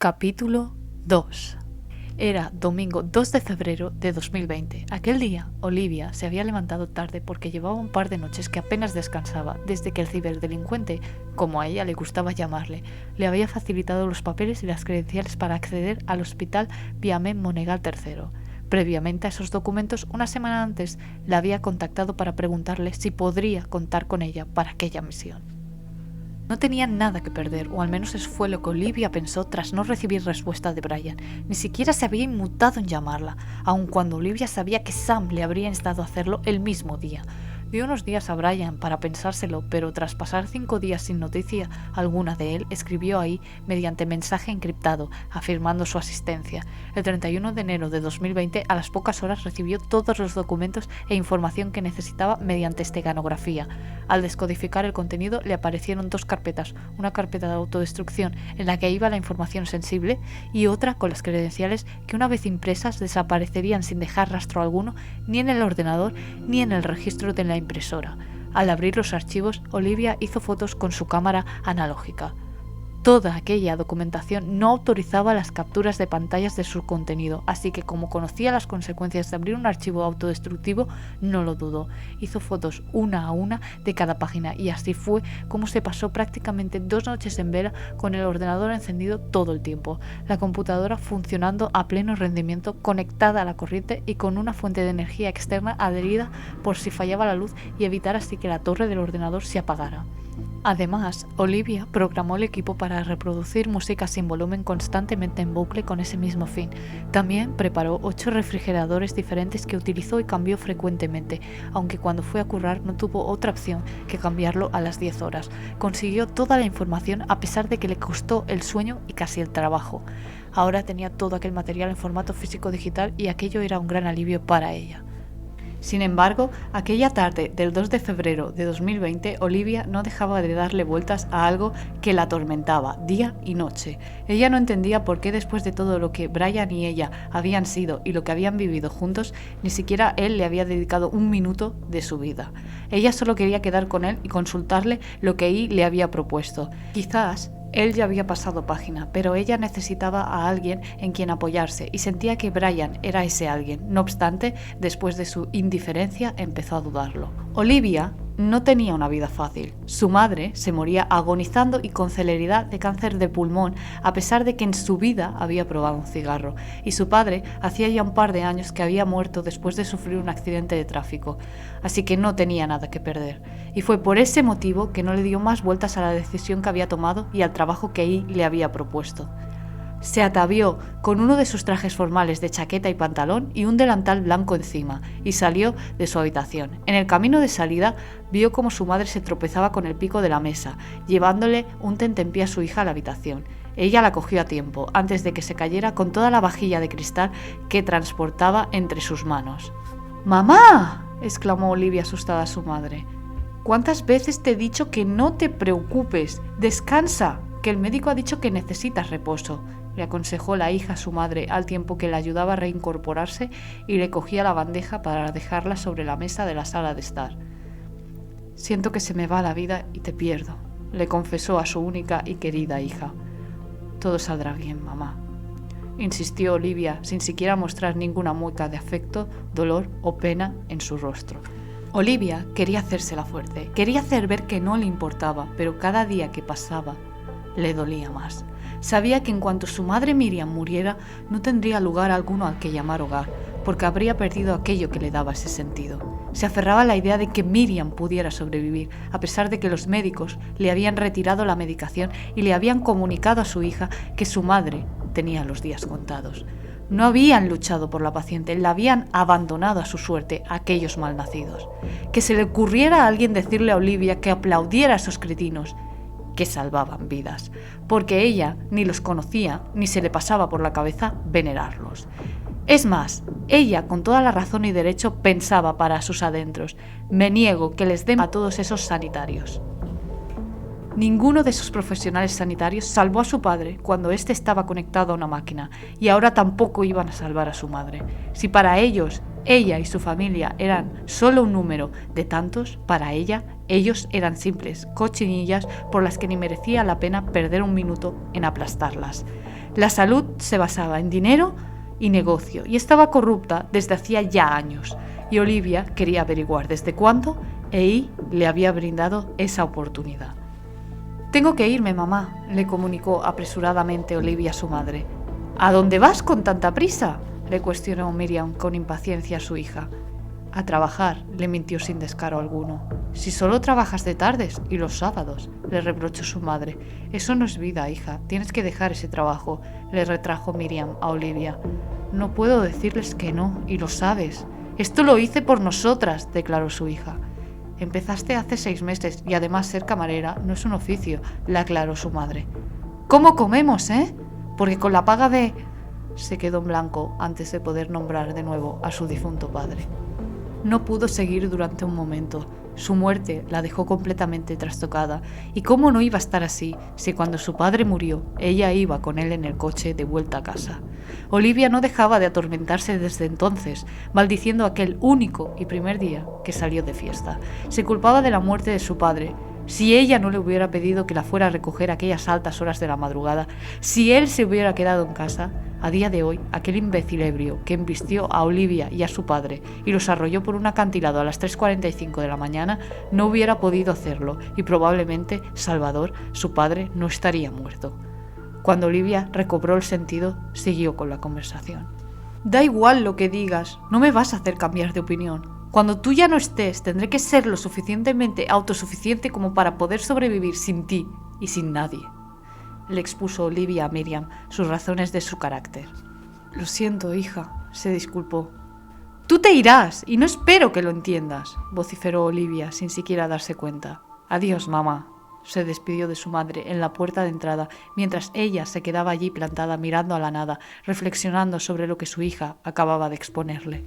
Capítulo 2. Era domingo 2 de febrero de 2020. Aquel día, Olivia se había levantado tarde porque llevaba un par de noches que apenas descansaba desde que el ciberdelincuente, como a ella le gustaba llamarle, le había facilitado los papeles y las credenciales para acceder al hospital Viamen Monegal III. Previamente a esos documentos, una semana antes, la había contactado para preguntarle si podría contar con ella para aquella misión. No tenía nada que perder, o al menos eso fue lo que Olivia pensó tras no recibir respuesta de Brian. Ni siquiera se había inmutado en llamarla, aun cuando Olivia sabía que Sam le habría instado a hacerlo el mismo día. Dio unos días a Brian para pensárselo, pero tras pasar 5 días sin noticia alguna de él, escribió ahí mediante mensaje encriptado, afirmando su asistencia. El 31 de enero de 2020, a las pocas horas, recibió todos los documentos e información que necesitaba mediante esteganografía. Al descodificar el contenido, le aparecieron 2 carpetas, una carpeta de autodestrucción en la que iba la información sensible y otra con las credenciales que, una vez impresas, desaparecerían sin dejar rastro alguno ni en el ordenador ni en el registro de la impresora. Al abrir los archivos, Olivia hizo fotos con su cámara analógica. Toda aquella documentación no autorizaba las capturas de pantallas de su contenido, así que como conocía las consecuencias de abrir un archivo autodestructivo, no lo dudó. Hizo fotos una a una de cada página y así fue como se pasó prácticamente 2 noches en vela con el ordenador encendido todo el tiempo, la computadora funcionando a pleno rendimiento, conectada a la corriente y con una fuente de energía externa adherida por si fallaba la luz y evitar así que la torre del ordenador se apagara. Además, Olivia programó el equipo para reproducir música sin volumen constantemente en bucle con ese mismo fin. También preparó 8 refrigeradores diferentes que utilizó y cambió frecuentemente, aunque cuando fue a currar no tuvo otra opción que cambiarlo a las 10 horas. Consiguió toda la información a pesar de que le costó el sueño y casi el trabajo. Ahora tenía todo aquel material en formato físico digital y aquello era un gran alivio para ella. Sin embargo, aquella tarde del 2 de febrero de 2020, Olivia no dejaba de darle vueltas a algo que la atormentaba día y noche. Ella no entendía por qué, después de todo lo que Brian y ella habían sido y lo que habían vivido juntos, ni siquiera él le había dedicado un minuto de su vida. Ella solo quería quedar con él y consultarle lo que él le había propuesto. Quizás él ya había pasado página, pero ella necesitaba a alguien en quien apoyarse y sentía que Brian era ese alguien. No obstante, después de su indiferencia, empezó a dudarlo. Olivia no tenía una vida fácil. Su madre se moría agonizando y con celeridad de cáncer de pulmón, a pesar de que en su vida había probado un cigarro, y su padre hacía ya un par de años que había muerto después de sufrir un accidente de tráfico, así que no tenía nada que perder. Y fue por ese motivo que no le dio más vueltas a la decisión que había tomado y al trabajo que él le había propuesto. Se atavió con uno de sus trajes formales de chaqueta y pantalón y un delantal blanco encima, y salió de su habitación. En el camino de salida vio cómo su madre se tropezaba con el pico de la mesa, llevándole un tentempié a su hija a la habitación. Ella la cogió a tiempo, antes de que se cayera con toda la vajilla de cristal que transportaba entre sus manos. ¡Mamá!, exclamó Olivia asustada a su madre. ¿Cuántas veces te he dicho que no te preocupes? ¡Descansa!, que el médico ha dicho que necesitas reposo, le aconsejó la hija a su madre al tiempo que la ayudaba a reincorporarse y le cogía la bandeja para dejarla sobre la mesa de la sala de estar. Siento que se me va la vida y te pierdo, le confesó a su única y querida hija. Todo saldrá bien, mamá, insistió Olivia sin siquiera mostrar ninguna mueca de afecto, dolor o pena en su rostro. Olivia quería hacérsela fuerte, quería hacer ver que no le importaba, pero cada día que pasaba le dolía más. Sabía que en cuanto su madre Miriam muriera, no tendría lugar alguno al que llamar hogar, porque habría perdido aquello que le daba ese sentido. Se aferraba a la idea de que Miriam pudiera sobrevivir, a pesar de que los médicos le habían retirado la medicación y le habían comunicado a su hija que su madre tenía los días contados. No habían luchado por la paciente, la habían abandonado a su suerte, a aquellos malnacidos. Que se le ocurriera a alguien decirle a Olivia que aplaudiera a esos cretinos, que salvaban vidas, porque ella ni los conocía ni se le pasaba por la cabeza venerarlos. Es más, ella con toda la razón y derecho pensaba para sus adentros: me niego que les den a todos esos sanitarios. Ninguno de esos profesionales sanitarios salvó a su padre cuando éste estaba conectado a una máquina, y ahora tampoco iban a salvar a su madre. Si para ellos ella y su familia eran solo un número de tantos, para ella ellos eran simples cochinillas por las que ni merecía la pena perder un minuto en aplastarlas. La salud se basaba en dinero y negocio y estaba corrupta desde hacía ya años, y Olivia quería averiguar desde cuándo Ei le había brindado esa oportunidad. «Tengo que irme, mamá», le comunicó apresuradamente Olivia a su madre. «¿A dónde vas con tanta prisa?», le cuestionó Miriam con impaciencia a su hija. «A trabajar», le mintió sin descaro alguno. «Si solo trabajas de tardes y los sábados», le reprochó su madre. «Eso no es vida, hija, tienes que dejar ese trabajo», le retrajo Miriam a Olivia. «No puedo decirles que no, y lo sabes. Esto lo hice por nosotras», declaró su hija. «Empezaste hace 6 meses y además ser camarera no es un oficio», le aclaró su madre. «¿Cómo comemos, Porque con la paga de...» Se quedó en blanco antes de poder nombrar de nuevo a su difunto padre. No pudo seguir durante un momento. Su muerte la dejó completamente trastocada. ¿Y cómo no iba a estar así si cuando su padre murió, ella iba con él en el coche de vuelta a casa? Olivia no dejaba de atormentarse desde entonces, maldiciendo aquel único y primer día que salió de fiesta. Se culpaba de la muerte de su padre. Si ella no le hubiera pedido que la fuera a recoger a aquellas altas horas de la madrugada, si él se hubiera quedado en casa, a día de hoy, aquel imbécil ebrio que embistió a Olivia y a su padre y los arrolló por un acantilado a las 3:45 de la mañana no hubiera podido hacerlo y probablemente Salvador, su padre, no estaría muerto. Cuando Olivia recobró el sentido, siguió con la conversación. «Da igual lo que digas, no me vas a hacer cambiar de opinión. Cuando tú ya no estés, tendré que ser lo suficientemente autosuficiente como para poder sobrevivir sin ti y sin nadie», le expuso Olivia a Miriam sus razones de su carácter. «Lo siento, hija», se disculpó. «Tú te irás y no espero que lo entiendas», vociferó Olivia sin siquiera darse cuenta. «Adiós, mamá», se despidió de su madre en la puerta de entrada mientras ella se quedaba allí plantada mirando a la nada, reflexionando sobre lo que su hija acababa de exponerle.